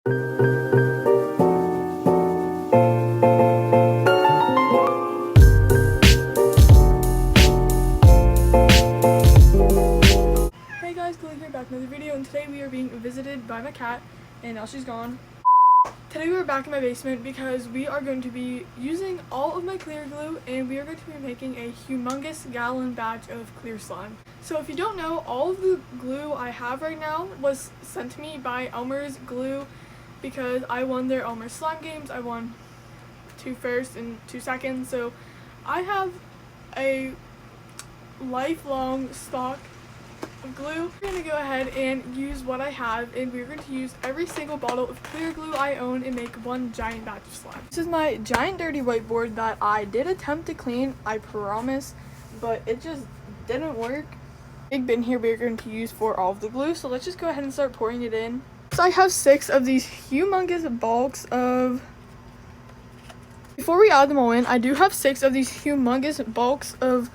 Hey guys, Chloe here, back with another video, and today we are being visited by my cat, and now she's gone. Today we are back in my basement because we are going to be using all of my clear glue, and we are going to be making a humongous gallon batch of clear slime. So if you don't know, all of the glue I have right now was sent to me by Elmer's Glue because I won their Elmer Slime Games. I won 2 first and 2 seconds, so I have a lifelong stock of glue. We're going to go ahead and use what I have, and we're going to use every single bottle of clear glue I own and make one giant batch of slime. This is my giant dirty whiteboard that I did attempt to clean, I promise, but it just didn't work. Big bin here we're going to use for all of the glue, so let's just go ahead and start pouring it in. So I have 6 of these humongous bulks of, before we add them all in, I do have 6 of these humongous bulks of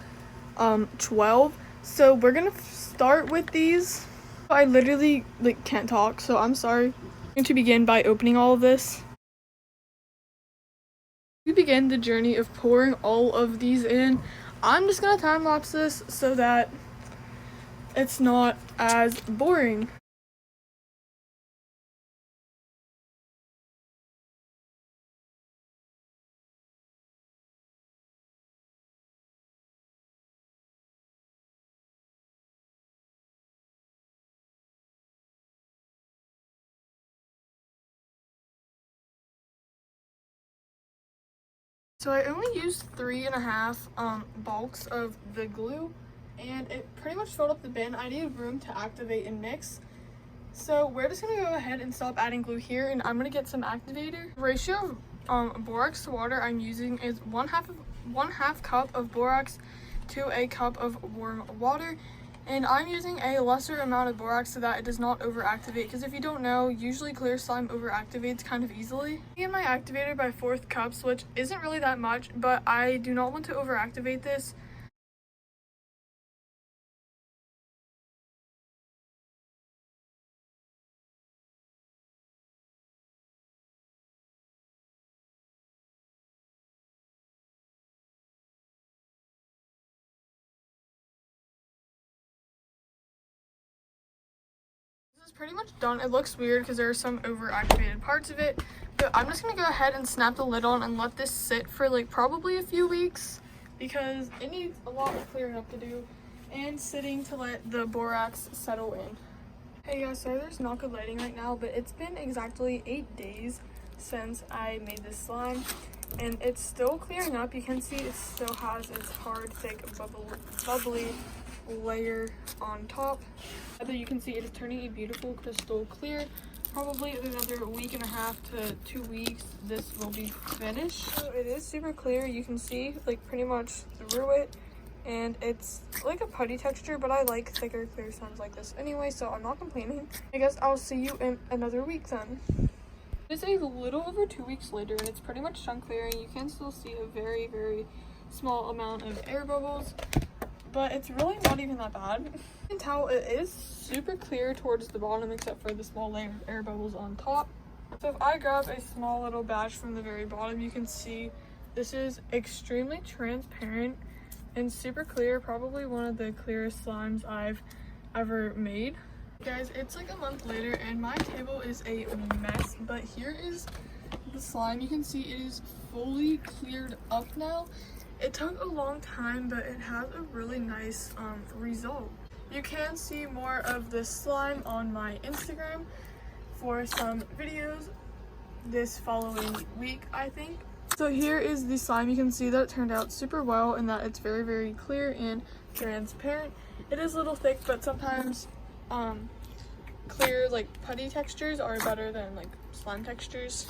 12. So we're gonna start with these. I literally can't talk, so I'm sorry. I'm going to begin by opening all of this. We begin the journey of pouring all of these in. I'm just gonna time lapse this so that it's not as boring. So I only used 3.5 bulks of the glue, and it pretty much filled up the bin. I needed room to activate and mix. So we're just gonna go ahead and stop adding glue here, and I'm gonna get some activator. The ratio of borax to water I'm using is one half cup of borax to a cup of warm water. And I'm using a lesser amount of borax so that it does not overactivate, because if you don't know, usually clear slime overactivates kind of easily. I get my activator by 4th cups, which isn't really that much, but I do not want to overactivate this. This is pretty much done. It looks weird because there are some overactivated parts of it, but I'm just gonna go ahead and snap the lid on and let this sit for probably a few weeks because it needs a lot of clearing up to do and sitting to let the borax settle in. Hey guys, sorry there's not good lighting right now, but it's been exactly 8 days since I made this slime, and it's still clearing up. You can see it still has its hard, thick, bubbly layer on top. But you can see it is turning a beautiful crystal clear. Probably in another week and a half to 2 weeks this will be finished. So it is super clear. You can see pretty much through it, and it's like a putty texture, but I like thicker clear slimes like this anyway, so I'm not complaining. I guess I'll see you in another week then. It's a little over 2 weeks later, and it's pretty much done clearing. You can still see a very, very small amount of air bubbles, but it's really not even that bad. You can tell it is super clear towards the bottom except for the small layer of air bubbles on top. So if I grab a small little batch from the very bottom, you can see this is extremely transparent and super clear. Probably one of the clearest slimes I've ever made. Guys, it's a month later and my table is a mess, but here is the slime. You can see it is fully cleared up now. It took a long time, but it has a really nice result. You can see more of this slime on my Instagram for some videos this following week, I think. So here is the slime. You can see that it turned out super well and that it's very, very clear and transparent. It is a little thick, but sometimes clear putty textures are better than slime textures.